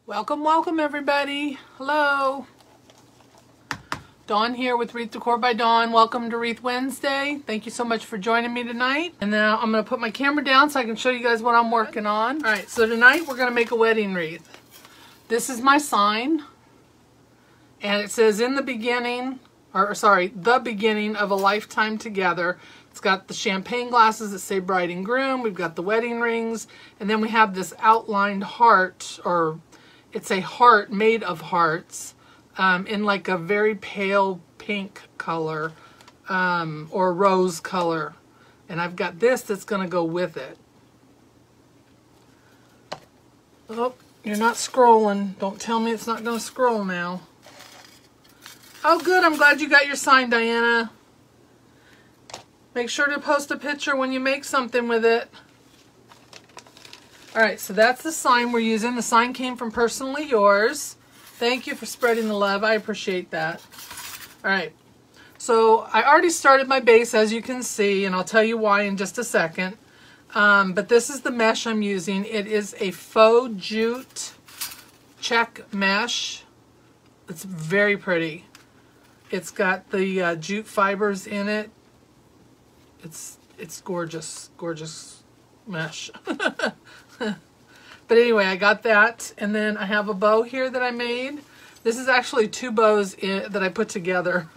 Welcome, welcome everybody. Hello. Dawn here with Wreath Decor by Dawn. Welcome to Wreath Wednesday. Thank you so much for joining me tonight. And now I'm going to put my camera down so I can show you guys what I'm working on. All right, so tonight we're going to make a wedding wreath. This is my sign. And it says in the beginning, the beginning of a lifetime together. It's got the champagne glasses that say bride and groom. We've got the wedding rings. And then we have this outlined heart, or it's a heart made of hearts in like a very pale pink color or rose color. And I've got this that's going to go with it. Oh, you're not scrolling. Don't tell me it's not going to scroll now. Oh, good. I'm glad you got your sign, Diana. Make sure to post a picture when you make something with it. All right, so that's the sign we're using. The sign came from Personally Yours. Thank you for spreading the love. I appreciate that. All right, so I already started my base, as you can see, and I'll tell you why in just a second. But this is the mesh I'm using. It is a Faux Jute Check Mesh. It's very pretty. It's got the jute fibers in it. It's gorgeous, gorgeous mesh. But anyway, I got that, and then I have a bow here that I made. This is actually two bows that I put together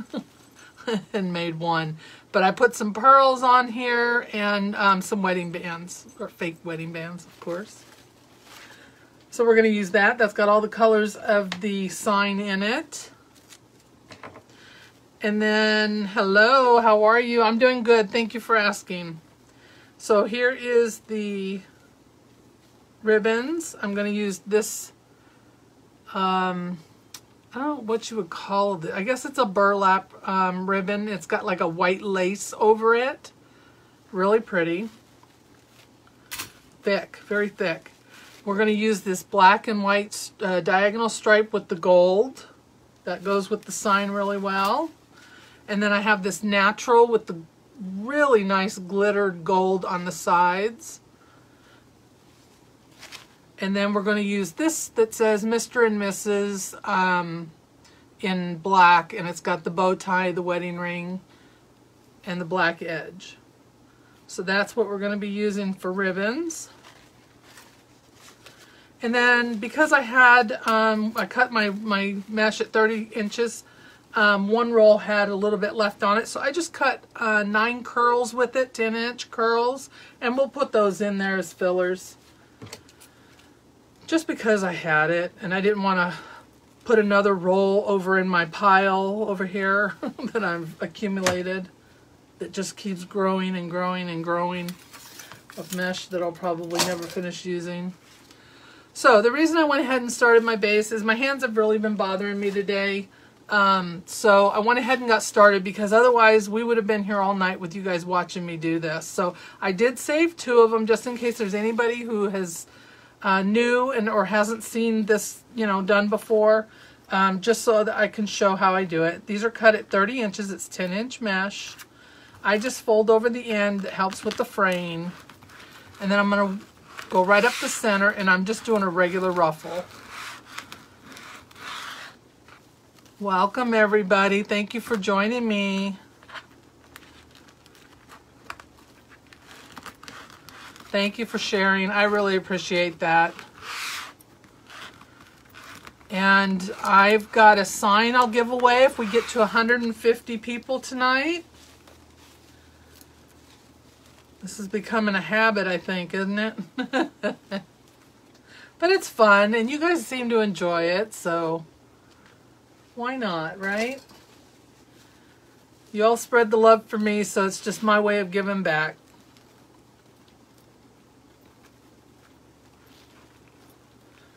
and made one. But I put some pearls on here and some wedding bands, or fake wedding bands, of course. So we're going to use that. That's got all the colors of the sign in it. And then, hello, how are you? I'm doing good. Thank you for asking. So here is the ribbons. I'm going to use this, I don't know what you would call it. I guess it's a burlap ribbon. It's got like a white lace over it. Really pretty. Thick, very thick. We're going to use this black and white diagonal stripe with the gold. That goes with the sign really well. And then I have this natural with the really nice glittered gold on the sides. And then we're going to use this that says Mr. and Mrs. In black, and it's got the bow tie, the wedding ring, and the black edge. So that's what we're going to be using for ribbons. And then because I had, I cut my mesh at 30 inches, one roll had a little bit left on it, so I just cut 9 curls with it, 10-inch curls, and we'll put those in there as fillers. Just because I had it, and I didn't want to put another roll over in my pile over here that I've accumulated that just keeps growing and growing and growing of mesh that I'll probably never finish using. So the reason I went ahead and started my base is my hands have really been bothering me today. So I went ahead and got started because otherwise we would have been here all night with you guys watching me do this. So I did save 2 of them just in case there's anybody who has new or hasn't seen this, done before, just so that I can show how I do it. These are cut at 30 inches. It's 10-inch mesh. I just fold over the end. That helps with the fraying. And then I'm going to go right up the center, and I'm just doing a regular ruffle. Welcome everybody. Thank you for joining me. Thank you for sharing. I really appreciate that. And I've got a sign I'll give away if we get to 150 people tonight. This is becoming a habit, I think, isn't it? But it's fun, and you guys seem to enjoy it, so why not, right? You all spread the love for me, so it's just my way of giving back.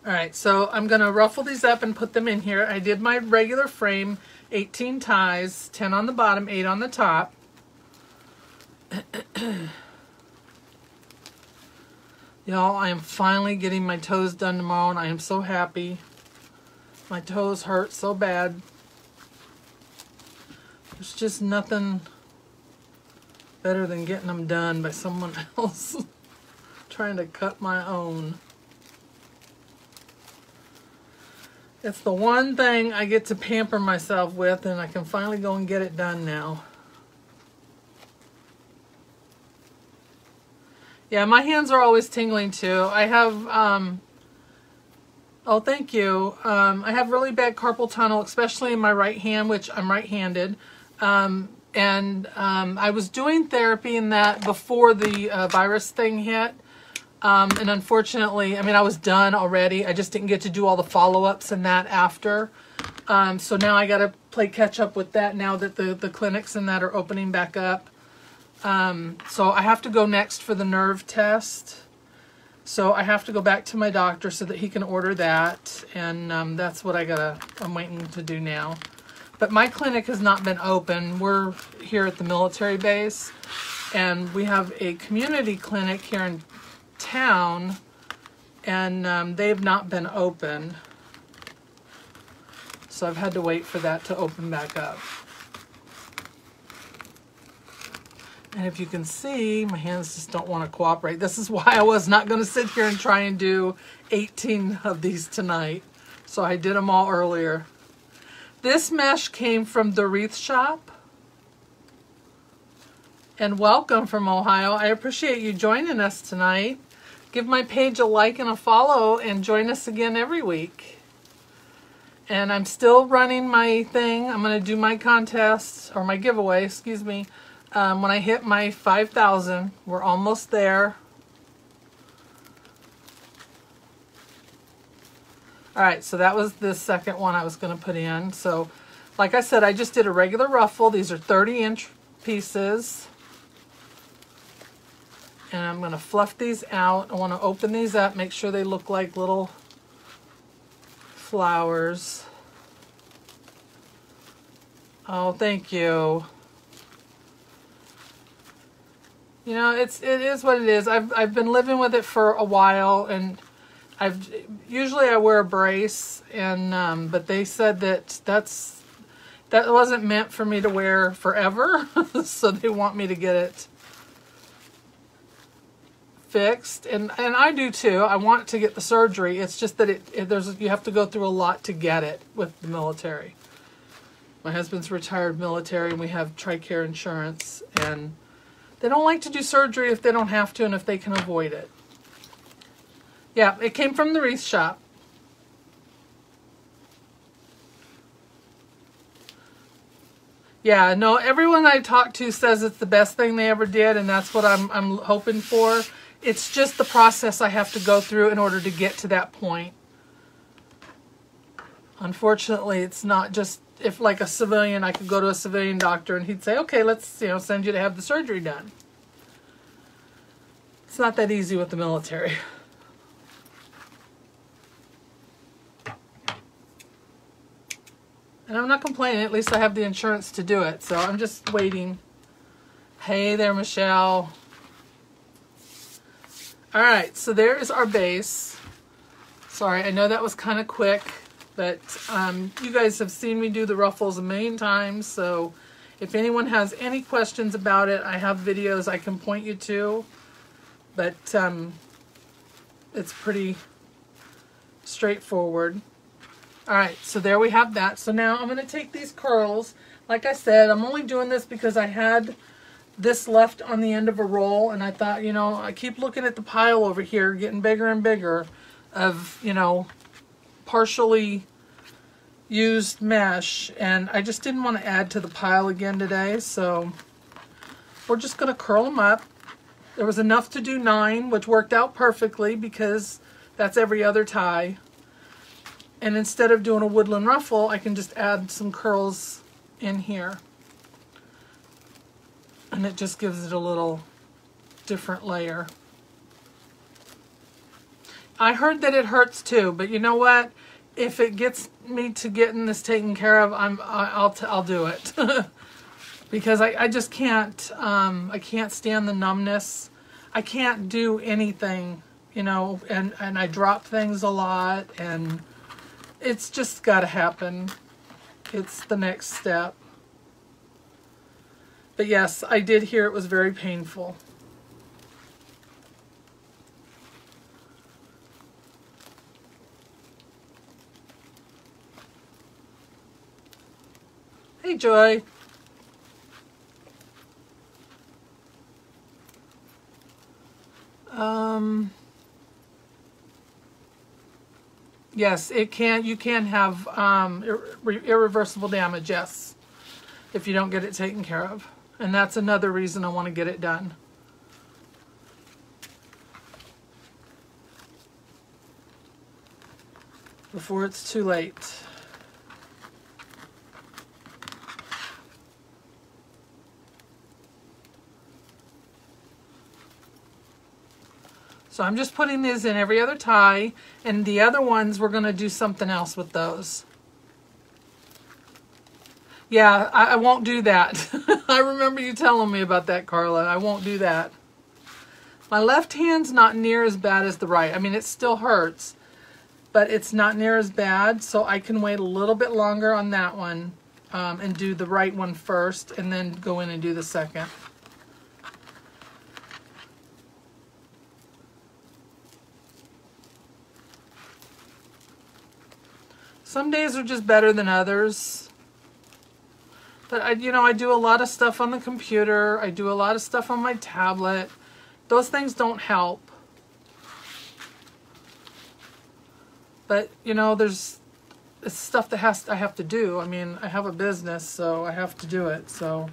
All right, so I'm going to ruffle these up and put them in here. I did my regular frame, 18 ties, 10 on the bottom, 8 on the top. Y'all, I am finally getting my toes done tomorrow, and I am so happy. My toes hurt so bad. There's just nothing better than getting them done by someone else. Trying to cut my own. It's the one thing I get to pamper myself with, and I can finally go and get it done now. Yeah, my hands are always tingling too. I have, oh, thank you. I have really bad carpal tunnel, especially in my right hand, which I'm right-handed. I was doing therapy in that before the virus thing hit. And unfortunately, I mean, I was done already. I just didn't get to do all the follow-ups and that after. So now I got to play catch up with that now that the clinics and that are opening back up. So I have to go next for the nerve test. So I have to go back to my doctor so that he can order that. And that's what I'm waiting to do now. But my clinic has not been open. We're here at the military base. And we have a community clinic here in town, and they've not been open, so I've had to wait for that to open back up. And if you can see, my hands just don't want to cooperate. This is why I was not going to sit here and try and do 18 of these tonight, so I did them all earlier. This mesh came from the Wreath shop. And welcome from Ohio. I appreciate you joining us tonight. Give my page a like and a follow and join us again every week. And I'm still running my thing. I'm going to do my contest, or my giveaway, excuse me, when I hit my 5,000. We're almost there. Alright, so that was the second one I was going to put in. So, like I said, I just did a regular ruffle. These are 30-inch pieces. And I'm going to fluff these out. I want to open these up, make sure they look like little flowers. Oh, thank you. You know, it is what it is. I've been living with it for a while, and usually I wear a brace, and but they said that wasn't meant for me to wear forever, so they want me to get it fixed, and I do too. I want to get the surgery. It's just that you have to go through a lot to get it with the military. My husband's retired military, and we have TRICARE insurance, and they don't like to do surgery if they don't have to and if they can avoid it. Yeah, it came from the Wreath shop. Yeah, no, everyone I talk to says it's the best thing they ever did, and that's what I'm hoping for. It's just the process I have to go through in order to get to that point. Unfortunately, it's not just, if like a civilian, I could go to a civilian doctor and he'd say, okay, let's send you to have the surgery done. It's not that easy with the military. And I'm not complaining, at least I have the insurance to do it, so I'm just waiting. Hey there, Michelle. Alright, so there is our base. Sorry, I know that was kind of quick, but you guys have seen me do the ruffles a million times, so if anyone has any questions about it, I have videos I can point you to, but it's pretty straightforward. Alright, so there we have that. So now I'm going to take these curls. Like I said, I'm only doing this because I had this left on the end of a roll, and I thought, I keep looking at the pile over here, getting bigger and bigger, of, partially used mesh, and I just didn't want to add to the pile again today, so we're just going to curl them up. There was enough to do 9, which worked out perfectly because that's every other tie. And instead of doing a woodland ruffle, I can just add some curls in here. And it just gives it a little different layer. I heard that it hurts too, but you know what? If it gets me to getting this taken care of, I'll do it. Because I just can't, I can't stand the numbness. I can't do anything, and I drop things a lot, and it's just got to happen. It's the next step. But yes, I did hear it was very painful. Hey, Joy. Yes, it can. You can have irreversible damage. Yes, if you don't get it taken care of, and that's another reason I want to get it done before it's too late. So I'm just putting these in every other tie, and the other ones we're going to do something else with those. Yeah, I won't do that. I remember you telling me about that, Carla. I won't do that. My left hand's not near as bad as the right. I mean, it still hurts, but it's not near as bad, so I can wait a little bit longer on that one and do the right one first, and then go in and do the second. Some days are just better than others. But I do a lot of stuff on the computer. I do a lot of stuff on my tablet. Those things don't help. But there's stuff that I have to do. I mean, I have a business, so I have to do it. So,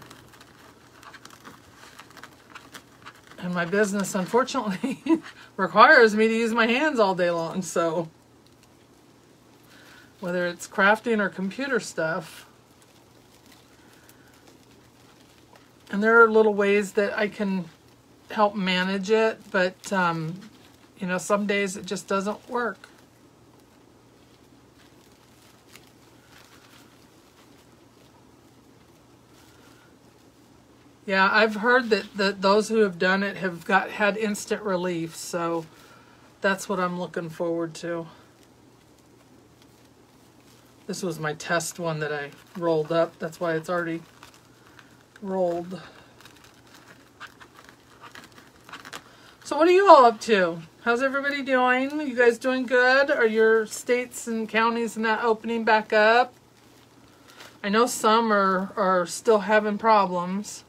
and my business, unfortunately, requires me to use my hands all day long. So, whether it's crafting or computer stuff. And there are little ways that I can help manage it, but some days it just doesn't work. Yeah, I've heard that those who have done it have had instant relief, so that's what I'm looking forward to. This was my test one that I rolled up. That's why it's already rolled. So what are you all up to? How's everybody doing? You guys doing good? Are your states and counties and that opening back up? I know some are still having problems.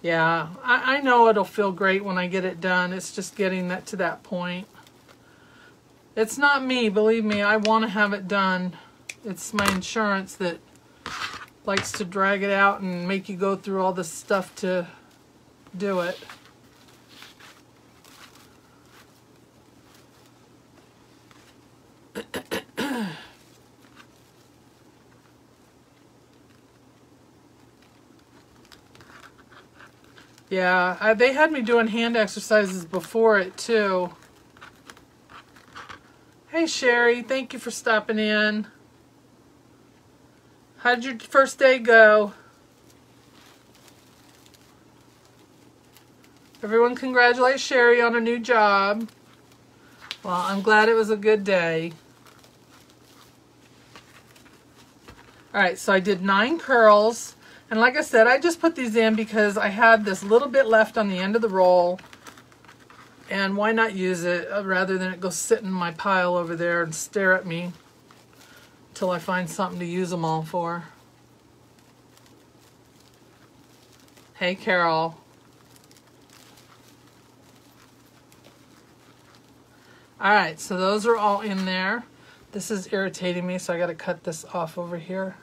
Yeah, I know it'll feel great when I get it done. It's just getting that to that point. It's not me, believe me. I want to have it done. It's my insurance that likes to drag it out and make you go through all this stuff to do it. Yeah, they had me doing hand exercises before it too. Hey Sherry, thank you for stopping in. How did your first day go? Everyone congratulate Sherry on a new job. Well, I'm glad it was a good day. Alright, so I did 9 curls. And like I said, I just put these in because I had this little bit left on the end of the roll. And why not use it rather than it go sit in my pile over there and stare at me until I find something to use them all for. Hey, Carol. Alright, so those are all in there. This is irritating me, so I got to cut this off over here.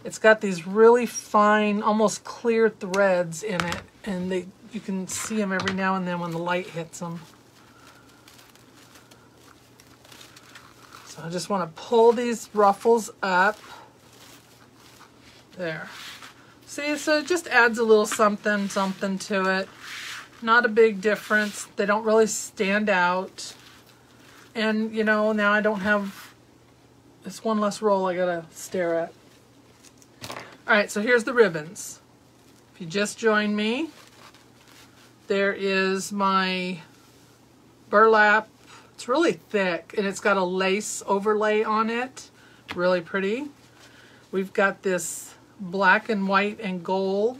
It's got these really fine, almost clear threads in it, and you can see them every now and then when the light hits them. So I just want to pull these ruffles up. There. See, so it just adds a little something to it. Not a big difference. They don't really stand out. And, now I don't have this one less roll I gotta stare at. Alright, so here's the ribbons. If you just joined me, there is my burlap. It's really thick, and it's got a lace overlay on it. Really pretty. We've got this black and white and gold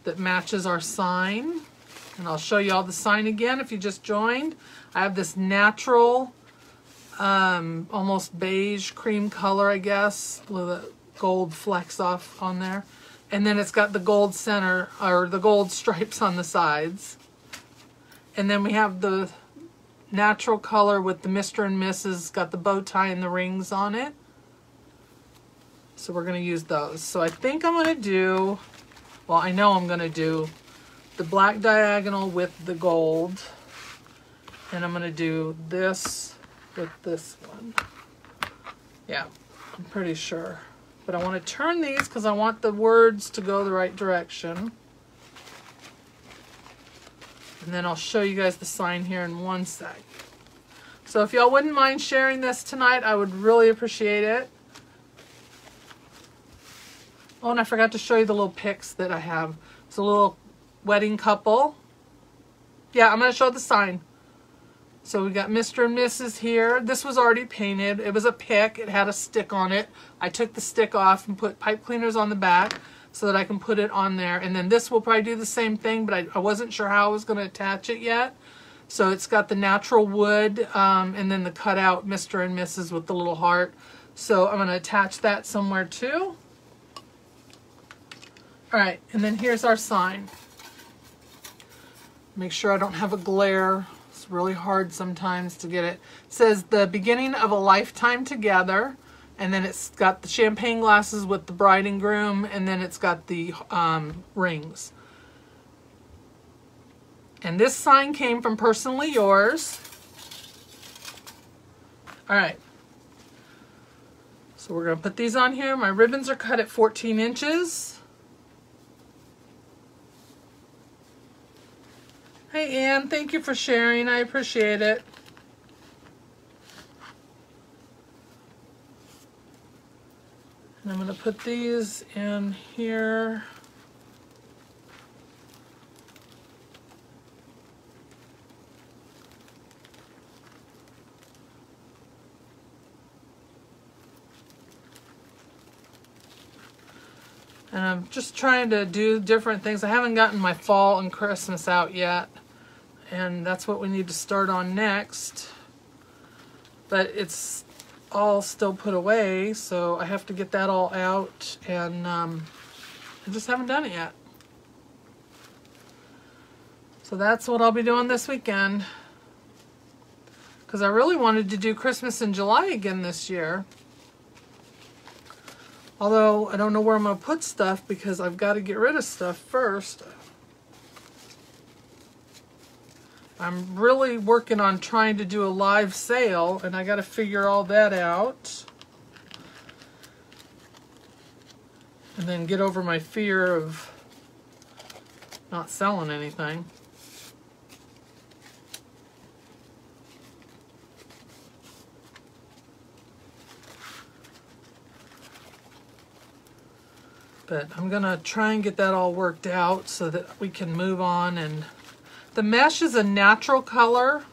that matches our sign. And I'll show you all the sign again if you just joined. I have this natural almost beige cream color, I guess, with a gold flecks off on there. And then it's got the gold center, or the gold stripes on the sides. And then we have the natural color with the Mr. and Mrs. got the bow tie and the rings on it. So we're going to use those. So I think I'm going to do, well, I know I'm going to do the black diagonal with the gold. And I'm going to do this with this one. Yeah, I'm pretty sure. But I want to turn these because I want the words to go the right direction. And then I'll show you guys the sign here in one sec. So if y'all wouldn't mind sharing this tonight, I would really appreciate it. Oh, and I forgot to show you the little pics that I have. It's a little wedding couple. Yeah, I'm going to show the sign. So we got Mr. and Mrs. here. This was already painted. It was a pick. It had a stick on it. I took the stick off and put pipe cleaners on the back so that I can put it on there. And then this will probably do the same thing, but I wasn't sure how I was going to attach it yet. So it's got the natural wood and then the cutout Mr. and Mrs. with the little heart. So I'm going to attach that somewhere too. All right, and then here's our sign. Make sure I don't have a glare. It's really hard sometimes to get it. It says the beginning of a lifetime together, and then it's got the champagne glasses with the bride and groom, and then it's got the rings. And this sign came from Personally Yours. All right. So we're going to put these on here. My ribbons are cut at 14 inches. Hey Ann, thank you for sharing. I appreciate it. And I'm going to put these in here. And I'm just trying to do different things. I haven't gotten my fall and Christmas out yet. And that's what we need to start on next. But it's all still put away, so I have to get that all out. And I just haven't done it yet. So that's what I'll be doing this weekend. Because I really wanted to do Christmas in July again this year. Although, I don't know where I'm going to put stuff because I've got to get rid of stuff first. I'm really working on trying to do a live sale, and I got to figure all that out. And then get over my fear of not selling anything. But I'm going to try and get that all worked out so that we can move on. And the mesh is a natural color.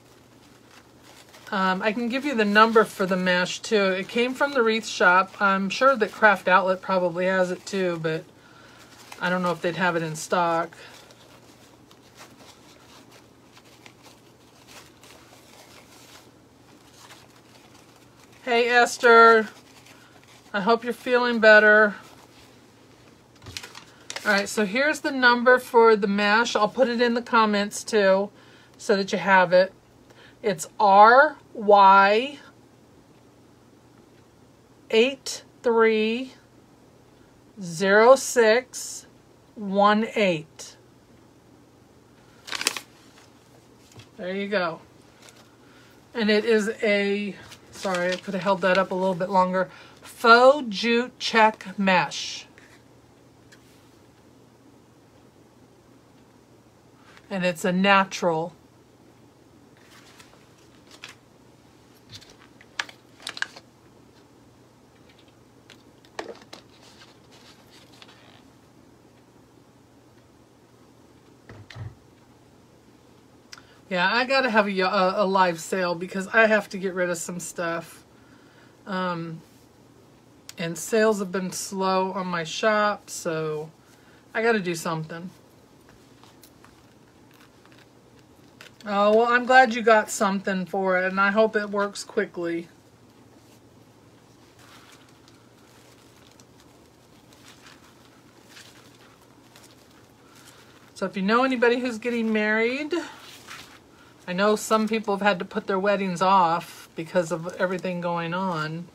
I can give you the number for the mesh too. It came from the Wreath shop. I'm sure that Craft Outlet probably has it too, but I don't know if they'd have it in stock. Hey Esther, I hope you're feeling better. Alright, so here's the number for the mesh. I'll put it in the comments too, so that you have it. It's RY830618. There you go. And it is a, sorry, I could have held that up a little bit longer, Faux Jute Check Mesh. And it's a natural. Yeah, I gotta have a live sale because I have to get rid of some stuff. And sales have been slow on my shop, so I gotta do something. Oh, well, I'm glad you got something for it, and I hope it works quickly. So if you know anybody who's getting married, I know some people have had to put their weddings off because of everything going on.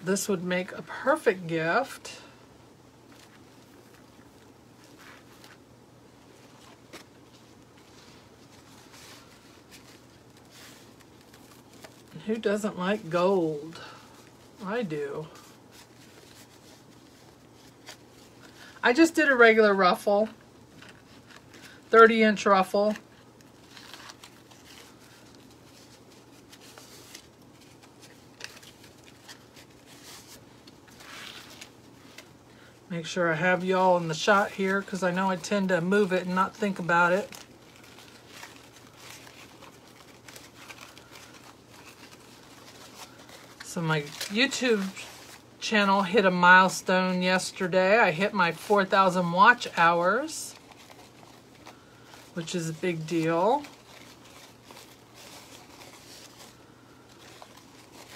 This would make a perfect gift. Who doesn't like gold? I do. I just did a regular ruffle, 30-inch ruffle. Make sure I have y'all in the shot here because I know I tend to move it and not think about it. So my YouTube channel hit a milestone yesterday. I hit my 4,000 watch hours, which is a big deal.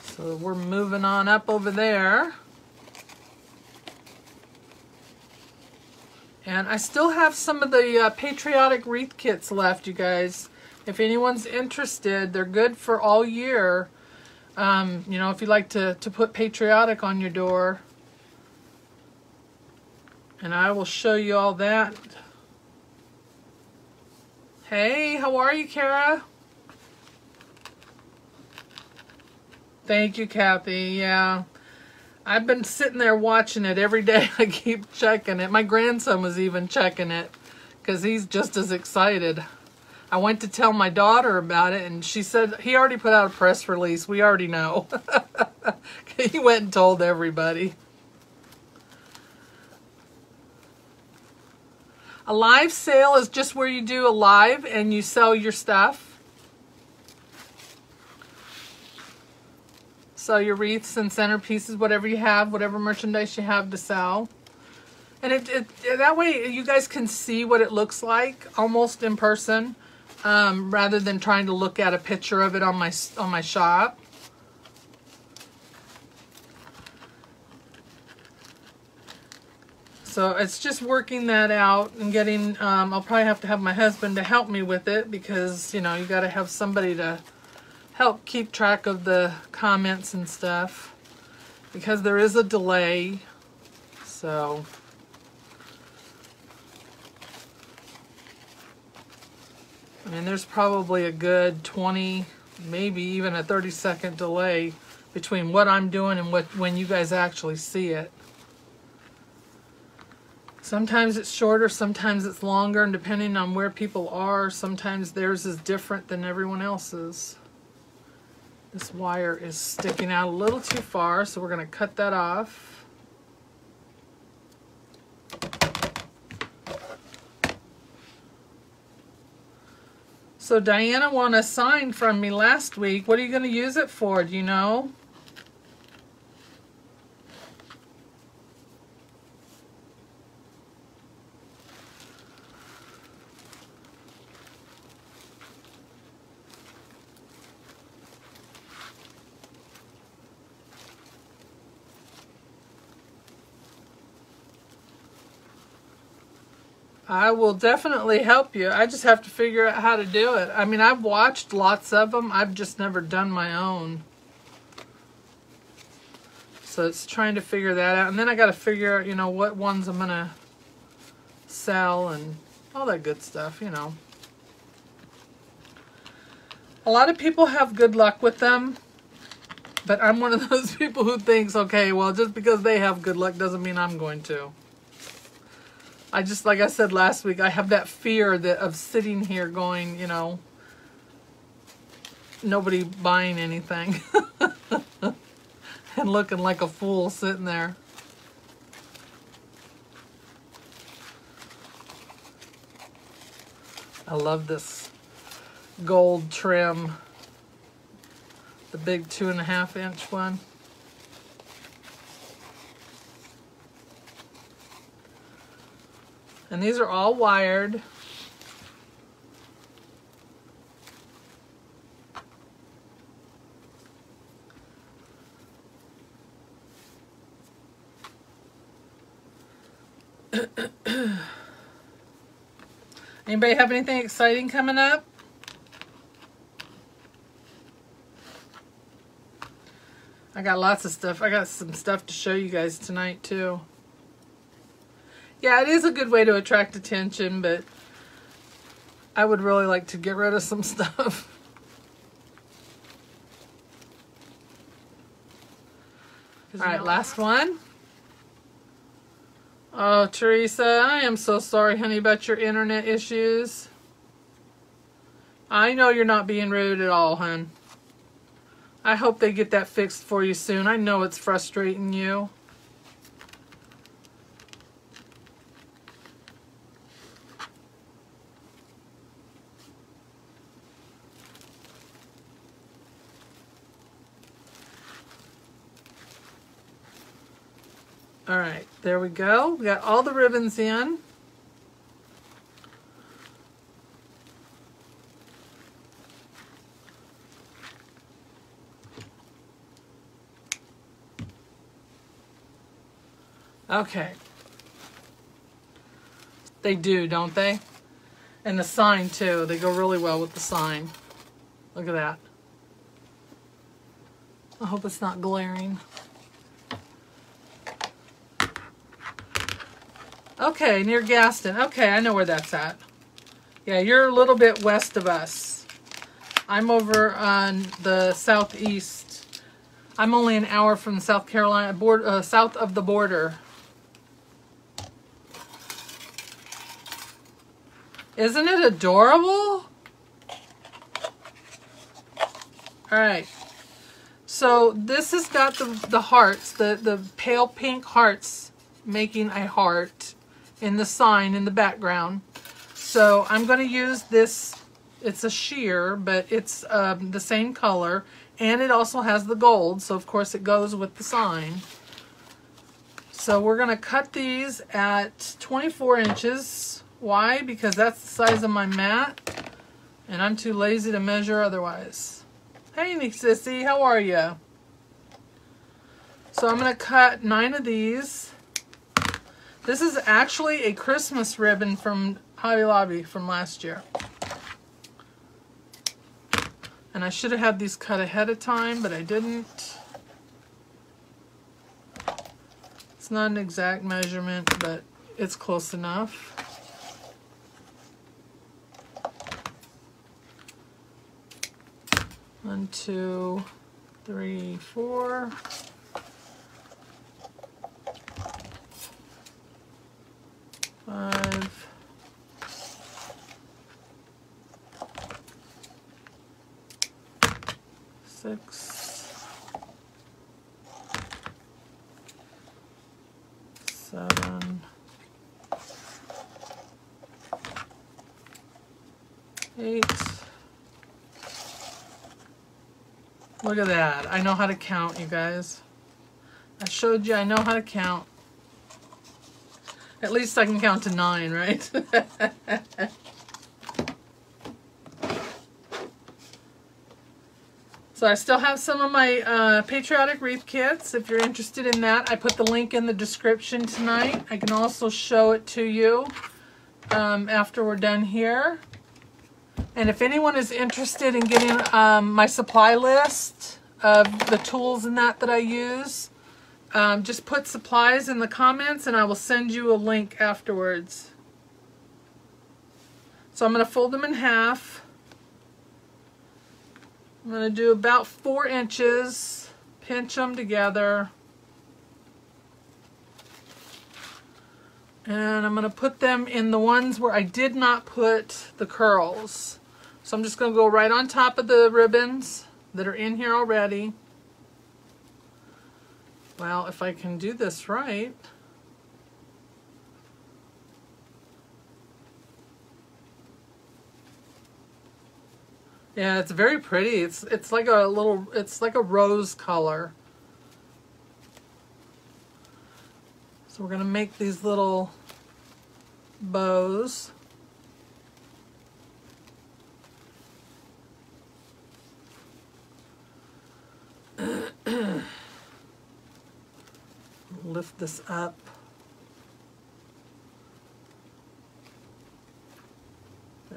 So we're moving on up over there. And I still have some of the patriotic wreath kits left, you guys. If anyone's interested, they're good for all year. You know, if you like to put patriotic on your door. And I will show you all that. Hey, how are you, Kara? Thank you, Kathy. Yeah. I've been sitting there watching it every day. I keep checking it. My grandson was even checking it because he's just as excited. I went to tell my daughter about it, and she said he already put out a press release. We already know. He went and told everybody. A live sale is just where you do a live and you sell your stuff. Sell your wreaths and centerpieces, whatever you have, whatever merchandise you have to sell. And that way you guys can see what it looks like almost in person. Rather than trying to look at a picture of it on my shop. So it's just working that out and getting, I'll probably have to have my husband to help me with it because, you know, you got to have somebody to help keep track of the comments and stuff because there is a delay. So I mean, there's probably a good 20, maybe even a 30-second delay between what I'm doing and when you guys actually see it. Sometimes it's shorter, sometimes it's longer, and depending on where people are, sometimes theirs is different than everyone else's. This wire is sticking out a little too far, so we're going to cut that off. So Diana won a sign from me last week. What are you going to use it for? Do you know? I will definitely help you. I just have to figure out how to do it. I mean, I've watched lots of them. I've just never done my own. So it's trying to figure that out. And then I got to figure out, you know, what ones I'm going to sell and all that good stuff, you know. A lot of people have good luck with them. But I'm one of those people who thinks, okay, well, just because they have good luck doesn't mean I'm going to. I just, like I said last week, I have that fear of sitting here going, you know, nobody buying anything. And looking like a fool sitting there. I love this gold trim. The big 2.5-inch one. And these are all wired. Anybody have anything exciting coming up? I got lots of stuff. I got some stuff to show you guys tonight too. Yeah, it is a good way to attract attention, but I would really like to get rid of some stuff. All right, last one. Oh, Teresa, I am so sorry, honey, about your internet issues. I know you're not being rude at all, hon. I hope they get that fixed for you soon. I know it's frustrating you. All right, there we go. We got all the ribbons in. Okay. They do, don't they? And the sign too. They go really well with the sign. Look at that. I hope it's not glaring. Okay, near Gaston. Okay, I know where that's at. Yeah, you're a little bit west of us. I'm over on the southeast. I'm only an hour from the South Carolina border, south of the border. Isn't it adorable? All right. So this has got the hearts, the pale pink hearts making a heart in the sign in the background. So I'm going to use this. It's a sheer, but it's the same color, and it also has the gold, so of course it goes with the sign. So we're going to cut these at 24 inches. Why? Because that's the size of my mat, and I'm too lazy to measure otherwise. Hey, Sissy, how are you? So I'm going to cut 9 of these. This is actually a Christmas ribbon from Hobby Lobby from last year. And I should have had these cut ahead of time, but I didn't. It's not an exact measurement, but it's close enough. One, two, three, four. 5, 6, 7, 8. Look at that. I know how to count, you guys. I showed you I know how to count. At least I can count to 9, right? So I still have some of my patriotic wreath kits. If you're interested in that, I put the link in the description tonight. I can also show it to you after we're done here. And if anyone is interested in getting my supply list of the tools and that I use, just put supplies in the comments and I will send you a link afterwards. So I'm going to fold them in half. I'm going to do about 4 inches, pinch them together. And I'm going to put them in the ones where I did not put the curls. So I'm just going to go right on top of the ribbons that are in here already. Well, if I can do this right. Yeah, it's very pretty. It's like a rose color. So we're going to make these little bows. Lift this up.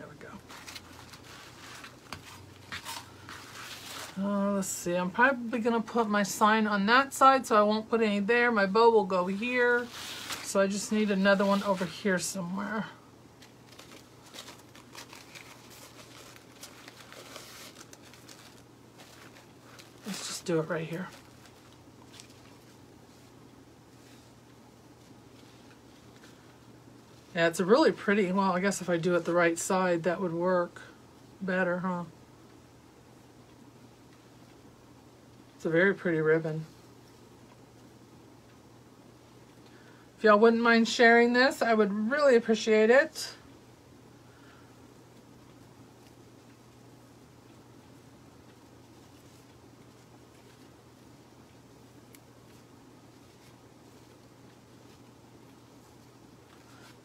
There we go. Let's see, I'm probably going to put my sign on that side, so I won't put any there. My bow will go here. So I just need another one over here somewhere. Let's just do it right here. Yeah, it's a really pretty, well, I guess if I do it the right side, that would work better, huh? It's a very pretty ribbon. If y'all wouldn't mind sharing this, I would really appreciate it.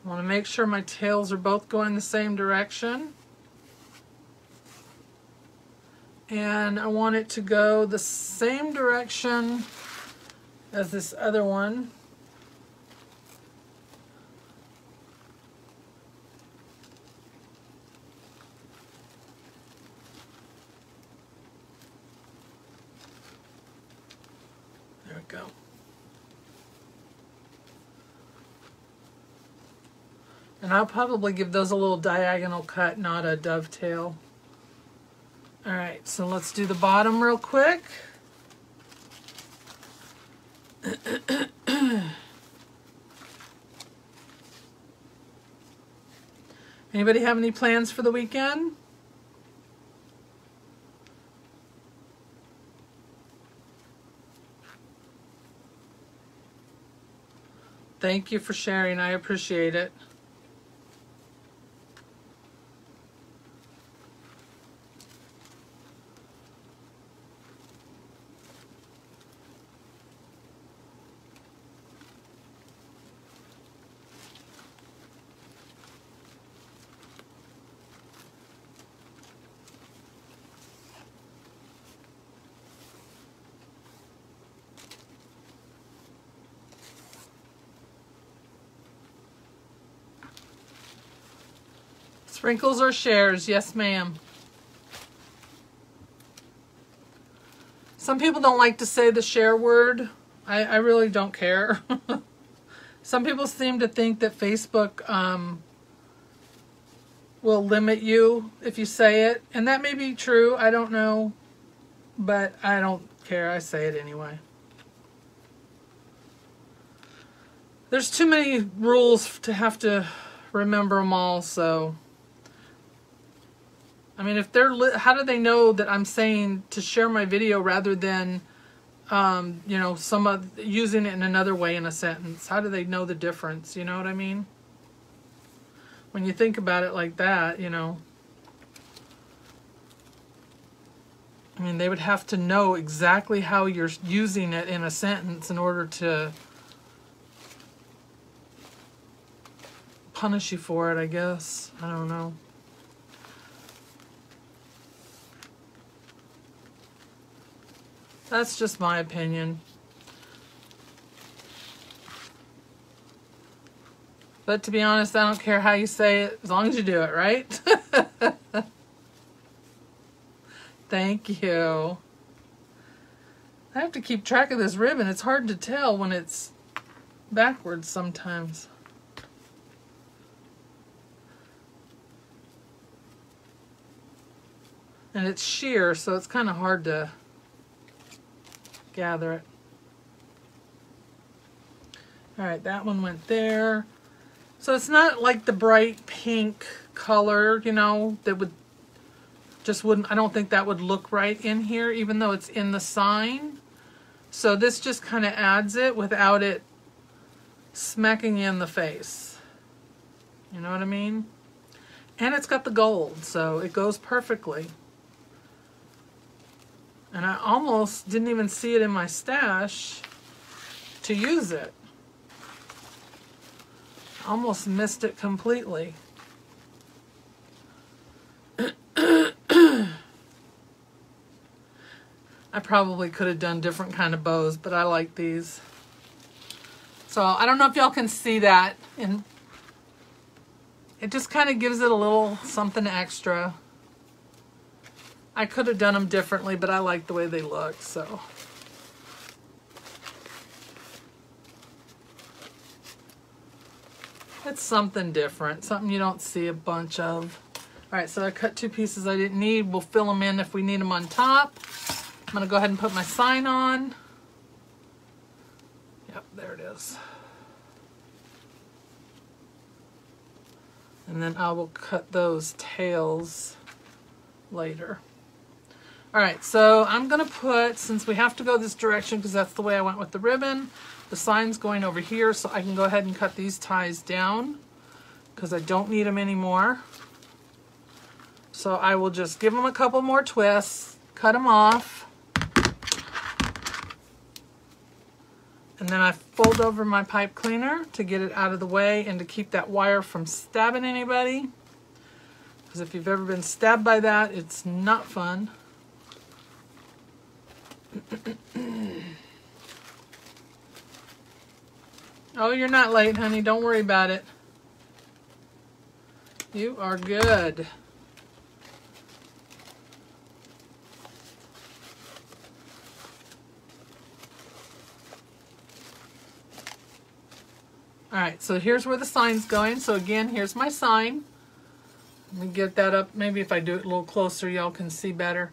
I want to make sure my tails are both going the same direction. And I want it to go the same direction as this other one. There we go. And I'll probably give those a little diagonal cut, not a dovetail. All right, so let's do the bottom real quick. Anybody have any plans for the weekend? Thank you for sharing. I appreciate it. Sprinkles or shares? Yes, ma'am. Some people don't like to say the share word. I really don't care. Some people seem to think that Facebook will limit you if you say it. And that may be true. I don't know. But I don't care. I say it anyway. There's too many rules to have to remember them all, so... I mean, if they're, how do they know that I'm saying to share my video rather than, you know, using it in another way in a sentence? How do they know the difference? You know what I mean? When you think about it like that, you know. I mean, they would have to know exactly how you're using it in a sentence in order to punish you for it, I guess. I don't know. That's just my opinion. But to be honest, I don't care how you say it, as long as you do it, right? Thank you. I have to keep track of this ribbon. It's hard to tell when it's backwards sometimes. And it's sheer, so it's kind of hard to gather it. All right, that one went there. So it's not like the bright pink color, you know, that would just wouldn't, I don't think that would look right in here, even though it's in the sign. So this just kind of adds it without it smacking you in the face. You know what I mean? And it's got the gold, so it goes perfectly. And I almost didn't even see it in my stash to use it. Almost missed it completely. I probably could have done different kind of bows, but I like these. So I don't know if y'all can see that It just kind of gives it a little something extra. I could have done them differently, but I like the way they look, so. It's something different, something you don't see a bunch of. All right, so I cut 2 pieces I didn't need. We'll fill them in if we need them on top. I'm gonna go ahead and put my sign on. Yep, there it is. And then I will cut those tails later. All right, so I'm gonna put, since we have to go this direction because that's the way I went with the ribbon, the sign's going over here, so I can go ahead and cut these ties down because I don't need them anymore. So I will just give them a couple more twists, cut them off, and then I fold over my pipe cleaner to get it out of the way and to keep that wire from stabbing anybody. Because if you've ever been stabbed by that, it's not fun. Oh, you're not late, honey. Don't worry about it. You are good. All right, so here's where the sign's going. So again, here's my sign. Let me get that up. Maybe if I do it a little closer, y'all can see better.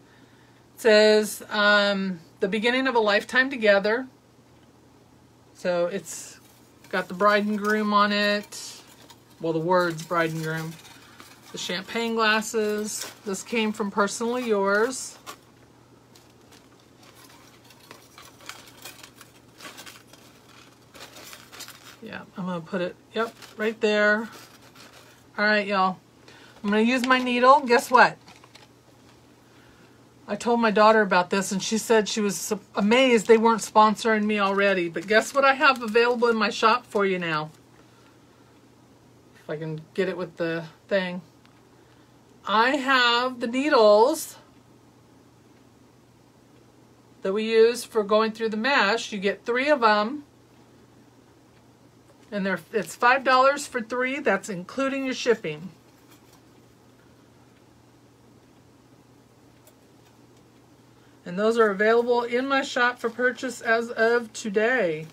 It says, the beginning of a lifetime together. So it's got the bride and groom on it. Well, the words bride and groom. The champagne glasses. This came from Personally Yours. Yeah, I'm going to put it, yep, right there. All right, y'all. I'm going to use my needle. Guess what? I told my daughter about this, and she said she was amazed they weren't sponsoring me already. But guess what I have available in my shop for you now? If I can get it with the thing. I have the needles that we use for going through the mesh. You get 3 of them. And it's $5 for 3. That's including your shipping. And those are available in my shop for purchase as of today.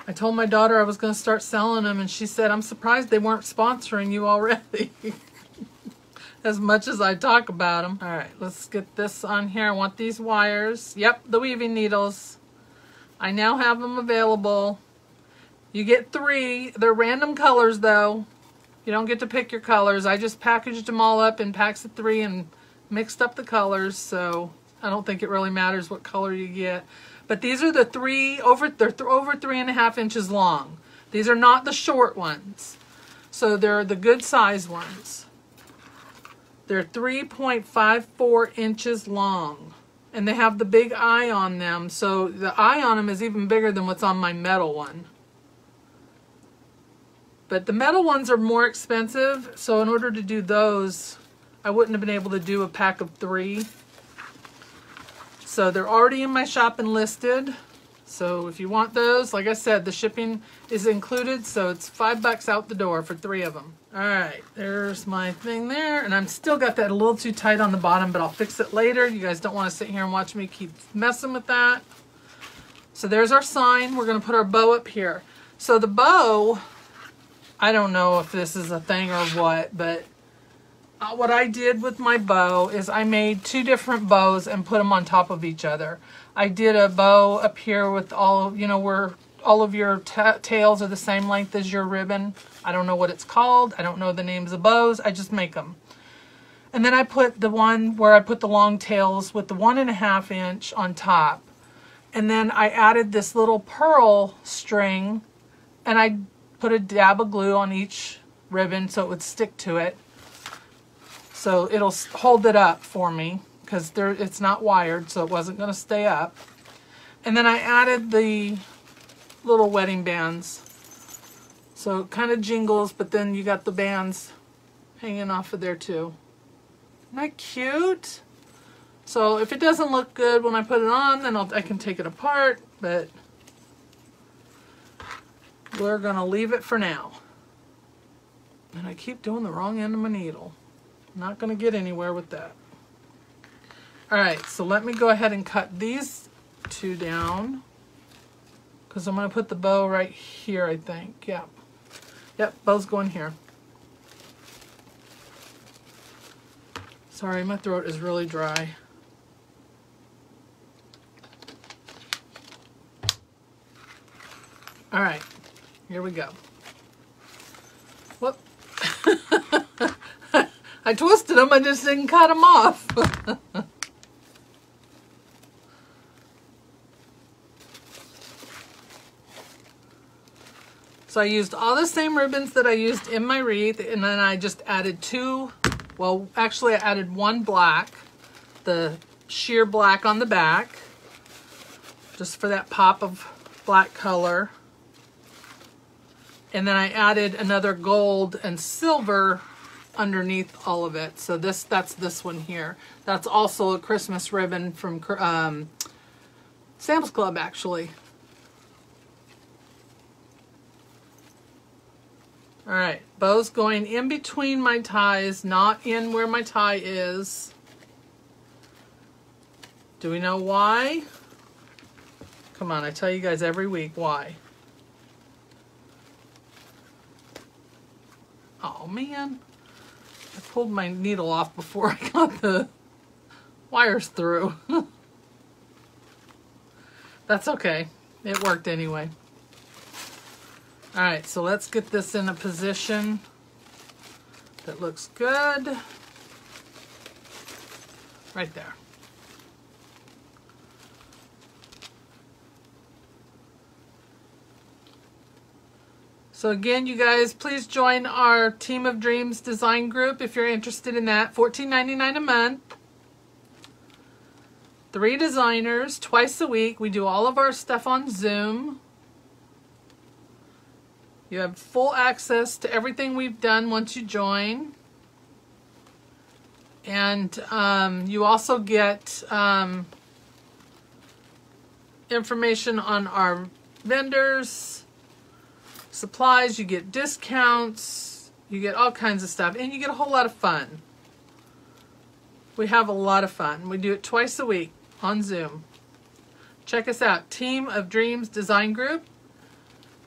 I told my daughter I was going to start selling them, and she said, I'm surprised they weren't sponsoring you already. As much as I talk about them. All right, let's get this on here. I want these wires. Yep, the weaving needles. I now have them available. You get 3. They're random colors, though. You don't get to pick your colors. I just packaged them all up in packs of 3 and mixed up the colors, so I don't think it really matters what color you get. But these are the 3 they're over 3.5 inches long. These are not the short ones. So they're the good size ones. They're 3.54 inches long. And they have the big eye on them. So the eye on them is even bigger than what's on my metal one. But the metal ones are more expensive. So in order to do those, I wouldn't have been able to do a pack of 3. So they're already in my shop and listed. So if you want those, like I said, the shipping is included. So it's $5 out the door for 3 of them. All right, there's my thing there. And I'm still got that a little too tight on the bottom, but I'll fix it later. You guys don't want to sit here and watch me keep messing with that. So there's our sign. We're going to put our bow up here. So the bow, I don't know if this is a thing or what, but what I did with my bow is I made 2 different bows and put them on top of each other. I did a bow up here with all, you know, where all of your tails are the same length as your ribbon. I don't know what it's called. I don't know the names of bows. I just make them. And then I put the one where I put the long tails with the 1.5 inch on top. And then I added this little pearl string, and I put a dab of glue on each ribbon so it would stick to it. So it'll hold it up for me because it's not wired, so it wasn't going to stay up. And then I added the little wedding bands. So it kind of jingles, but then you got the bands hanging off of there too. Isn't that cute? So if it doesn't look good when I put it on, then I can take it apart, but we're going to leave it for now. And I keep doing the wrong end of my needle. I'm not going to get anywhere with that. Alright, so let me go ahead and cut these two down. Because I'm going to put the bow right here, I think. Yeah. Yep, bow's going here. Sorry, my throat is really dry. Alright, here we go. Whoop. I twisted them, I just didn't cut them off. So I used all the same ribbons that I used in my wreath, and then I just added two, well, actually I added one black, the sheer black on the back, just for that pop of black color. And then I added another gold and silver underneath all of it. So that's this one here. That's also a Christmas ribbon from Sam's Club, actually. All right, bow's going in between my ties, not in where my tie is. Do we know why? Come on, I tell you guys every week why. Oh man, I pulled my needle off before I got the wires through. That's okay, it worked anyway. All right, so let's get this in a position that looks good. Right there. So again, you guys, please join our Team of Dreams design group if you're interested in that. $14.99 a month. 3 designers, twice a week. We do all of our stuff on Zoom. You have full access to everything we've done once you join. And you also get information on our vendors, supplies, you get discounts, you get all kinds of stuff, and you get a whole lot of fun. We have a lot of fun. We do it twice a week on Zoom. Check us out, Team of Dreams Design Group.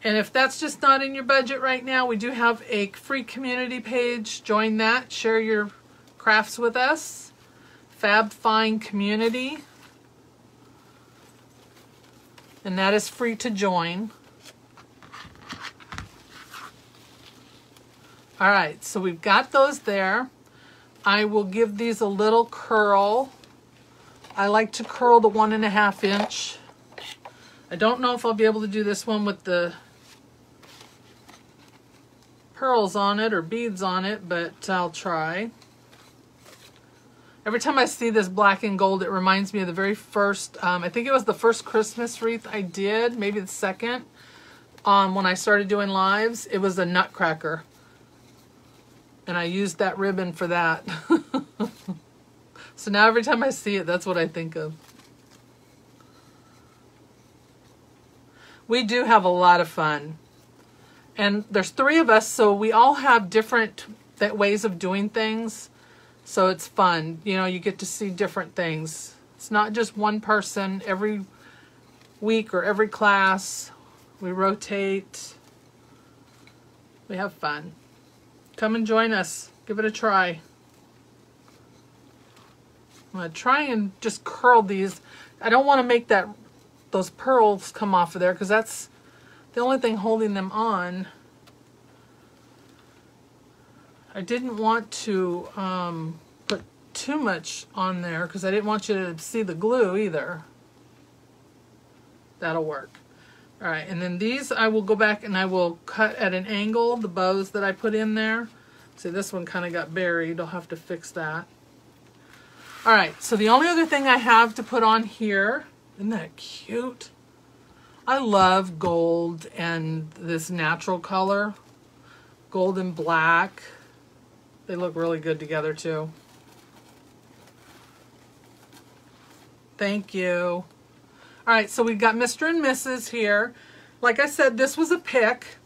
And if that's just not in your budget right now, we do have a free community page. Join that. Share your crafts with us. Fab Find Community. And that is free to join. All right, so we've got those there. I will give these a little curl. I like to curl the 1.5 inch. I don't know if I'll be able to do this one with the pearls on it or beads on it, but I'll try. Every time I see this black and gold, it reminds me of the very first, I think it was the first Christmas wreath I did, maybe the second, when I started doing lives. It was a nutcracker, and I used that ribbon for that. So now every time I see it, that's what I think of. We do have a lot of fun. And there's 3 of us, so we all have different ways of doing things. So it's fun. You know, you get to see different things. It's not just one person every week or every class. We rotate. We have fun. Come and join us. Give it a try. I'm going to try and just curl these. I don't want to make those pearls come off of there because that's the only thing holding them on. I didn't want to put too much on there because I didn't want you to see the glue either. That'll work. All right, and then these I will go back and I will cut at an angle, the bows that I put in there. See, this one kind of got buried. I'll have to fix that. All right, so the only other thing I have to put on here, isn't that cute? I love gold and this natural color, gold and black. They look really good together too. Thank you. All right, so we've got Mr. and Mrs. here. Like I said, this was a pick.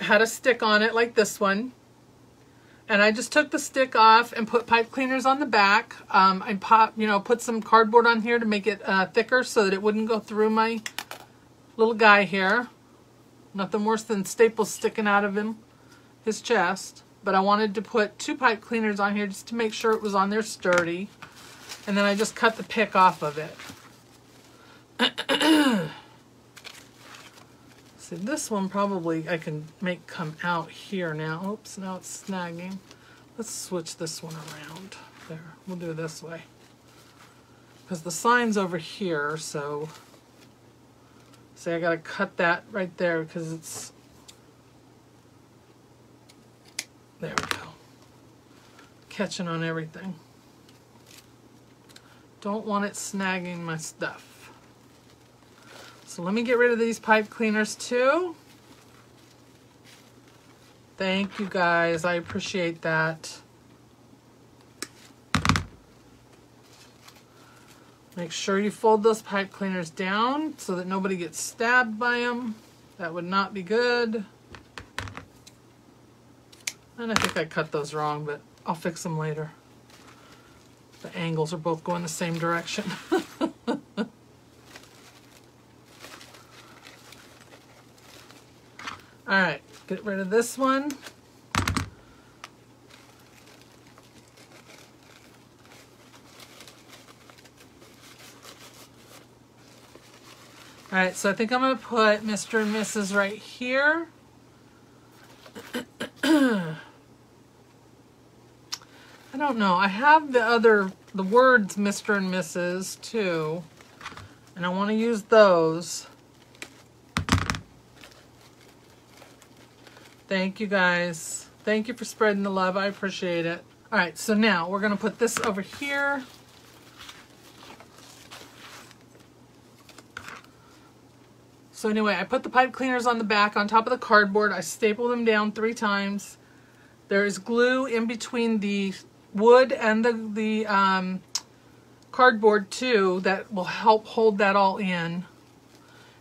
had a stick on it like this one. And I just took the stick off and put pipe cleaners on the back. I put some cardboard on here to make it thicker so that it wouldn't go through my little guy here. Nothing worse than staples sticking out of his chest. But I wanted to put 2 pipe cleaners on here just to make sure it was on there sturdy. And then I just cut the pick off of it. See, this one probably I can make come out here now. Oops, now it's snagging. Let's switch this one around. There, we'll do it this way. Because the sign's over here, so... See, I gotta cut that right there because it's... There we go. Catching on everything. Don't want it snagging my stuff. So let me get rid of these pipe cleaners too. Thank you guys, I appreciate that. Make sure you fold those pipe cleaners down so that nobody gets stabbed by them. That would not be good. And I think I cut those wrong, but I'll fix them later. The angles are both going the same direction. All right, get rid of this one. All right, so I think I'm gonna put Mr. and Mrs. right here. I don't know, I have the words Mr. and Mrs. too, and I wanna use those. Thank you guys. Thank you for spreading the love. I appreciate it. All right, so now we're going to put this over here. So anyway, I put the pipe cleaners on the back on top of the cardboard. I staple them down 3 times. There is glue in between the wood and the cardboard too that will help hold that all in.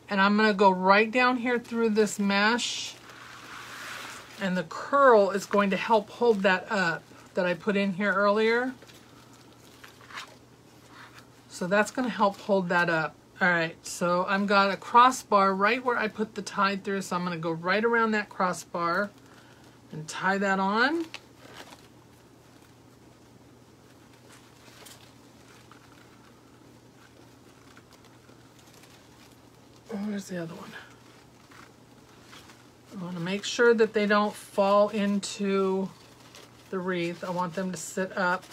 And I'm going to go right down here through this mesh. And the curl is going to help hold that up that I put in here earlier. So that's going to help hold that up. All right, so I've got a crossbar right where I put the tie through. So I'm going to go right around that crossbar and tie that on. Where's the other one? I want to make sure that they don't fall into the wreath. I want them to sit up.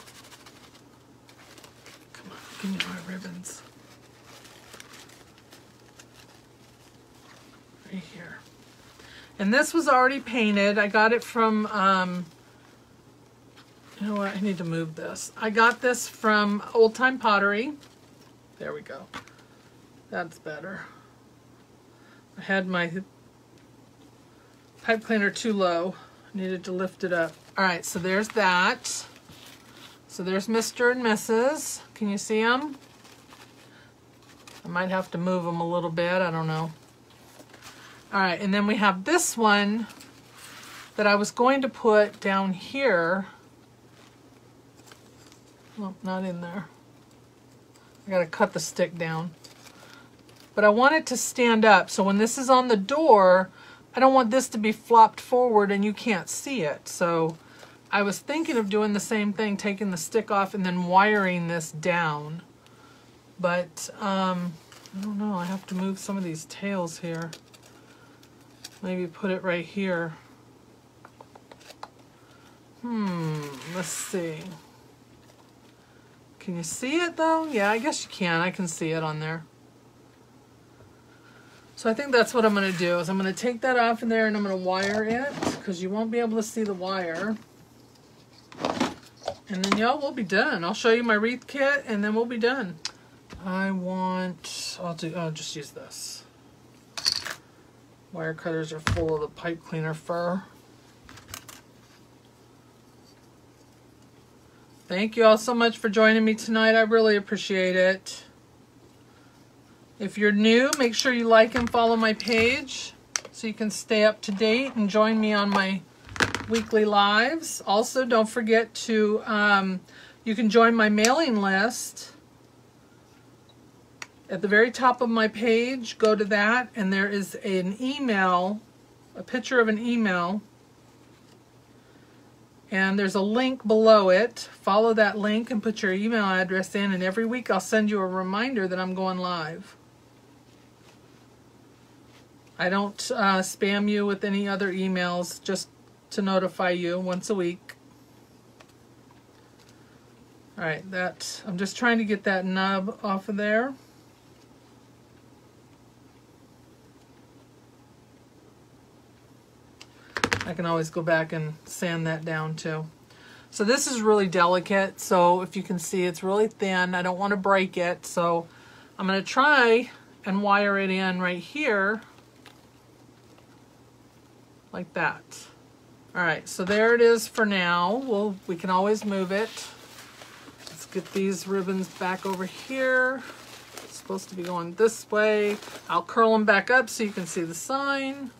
Come on, give me my ribbons. Right here. And this was already painted. I got it from, you know what, I need to move this. I got this from Old Time Pottery. There we go. That's better. I had my pipe cleaner too low. I needed to lift it up. All right, so there's that. So there's Mr. and Mrs. Can you see them? I might have to move them a little bit. I don't know. All right, and then we have this one that I was going to put down here. Oh, not in there. I gotta cut the stick down. But I want it to stand up. So when this is on the door, I don't want this to be flopped forward and you can't see it. So I was thinking of doing the same thing, taking the stick off and then wiring this down. But I don't know, I have to move some of these tails here. Maybe put it right here. Let's see. Can you see it though? Yeah, I guess you can. I can see it on there. So I think that's what I'm going to do, is I'm going to take that off of there and I'm going to wire it, because you won't be able to see the wire. And then y'all, we'll be done. I'll show you my wreath kit and then we'll be done. I'll just use this. Wire cutters are full of the pipe cleaner fur. Thank you all so much for joining me tonight. I really appreciate it. If you're new, make sure you like and follow my page. so you can stay up to date and join me on my weekly lives. Also, don't forget to, you can join my mailing list. At the very top of my page, go to that, and there is an email, a picture of an email, and there's a link below it. Follow that link and put your email address in, and every week I'll send you a reminder that I'm going live. I don't spam you with any other emails, just to notify you once a week. All right, I'm just trying to get that nub off of there. I can always go back and sand that down too. So this is really delicate, so if you can see, it's really thin. I don't want to break it, so I'm going to try and wire it in right here like that. All right, so there it is for now. We can always move it. Let's get these ribbons back over here. It's supposed to be going this way. I'll curl them back up so you can see the sign.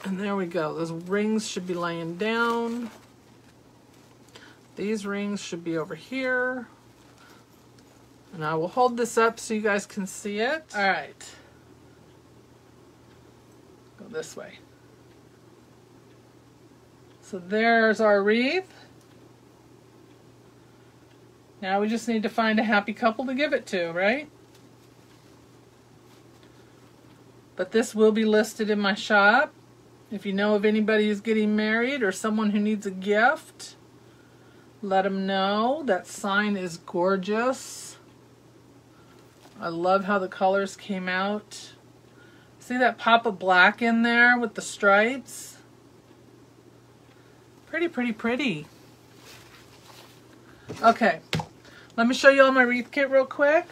And there we go. Those rings should be laying down. These rings should be over here. And I will hold this up so you guys can see it. All right. Go this way. So there's our wreath. Now we just need to find a happy couple to give it to, right? But this will be listed in my shop. If you know of anybody who's getting married or someone who needs a gift, let them know. That sign is gorgeous. I love how the colors came out. See that pop of black in there with the stripes? Pretty, pretty, pretty. Okay, let me show you all my wreath kit real quick,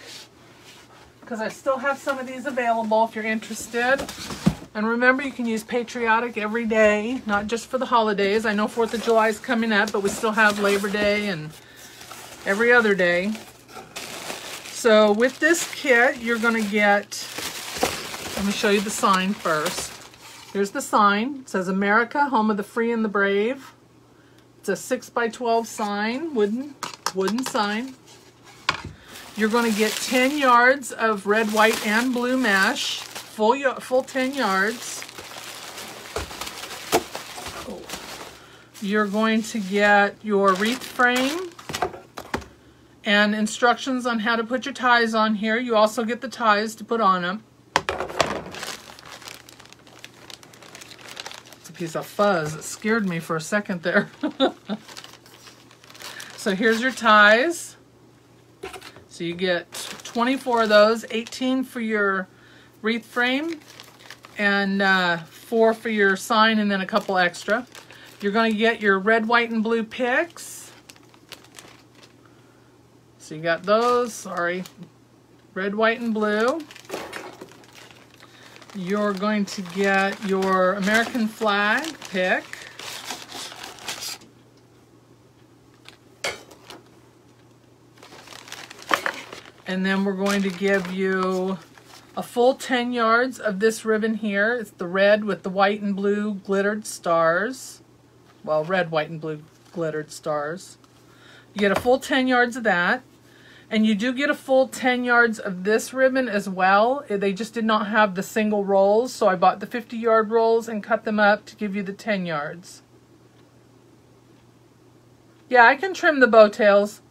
because I still have some of these available if you're interested. And remember, you can use patriotic every day, not just for the holidays. I know 4th of July is coming up, but we still have Labor Day and every other day. So with this kit, you're going to get, let me show you the sign first. Here's the sign. It says America, home of the free and the brave. It's a 6x12 sign, wooden sign. You're going to get 10 yards of red, white, and blue mesh. Full 10 yards. You're going to get your wreath frame and instructions on how to put your ties on here. You also get the ties to put on them. It's a piece of fuzz. It scared me for a second there. So here's your ties. So you get 24 of those, 18 for your wreath frame and 4 for your sign, and then a couple extra. You're going to get your red, white, and blue picks. So you got those, sorry, red, white, and blue. You're going to get your American flag pick. And then we're going to give you a full 10 yards of this ribbon here. It's the red with the white and blue glittered stars. Well, red, white, and blue glittered stars. You get a full 10 yards of that. And you do get a full 10 yards of this ribbon as well. They just did not have the single rolls, so I bought the 50-yard rolls and cut them up to give you the 10 yards. Yeah, I can trim the bow tails.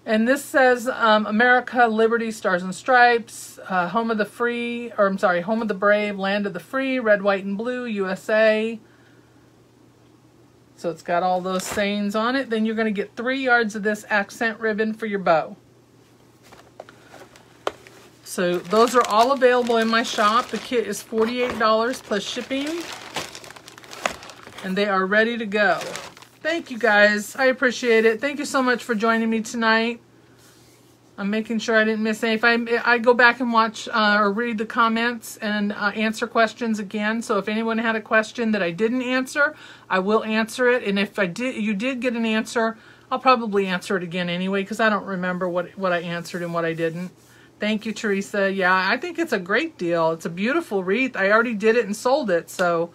And this says America, Liberty, Stars and Stripes, home of the free, or I'm sorry, home of the brave, land of the free, red, white, and blue, USA. So it's got all those sayings on it. Then you're going to get 3 yards of this accent ribbon for your bow. So those are all available in my shop. The kit is $48 plus shipping. And they are ready to go. Thank you guys. I appreciate it. Thank you so much for joining me tonight. I'm making sure I didn't miss any. If I go back and watch or read the comments and answer questions again. So if anyone had a question that I didn't answer, I will answer it. And if you did get an answer, I'll probably answer it again anyway because I don't remember what I answered and what I didn't. Thank you, Teresa. Yeah, I think it's a great deal. It's a beautiful wreath. I already did it and sold it, so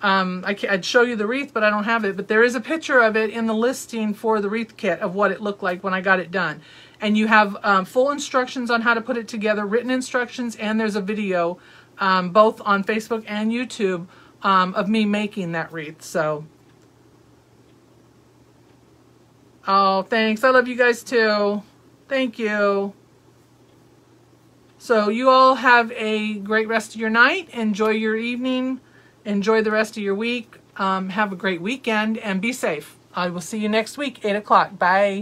I'd show you the wreath, but I don't have it. But there is a picture of it in the listing for the wreath kit of what it looked like when I got it done. And you have full instructions on how to put it together, written instructions, and there's a video both on Facebook and YouTube of me making that wreath. So, oh, thanks. I love you guys too. Thank you. So you all have a great rest of your night. Enjoy your evening. Enjoy the rest of your week. Have a great weekend and be safe. I will see you next week, 8 o'clock. Bye.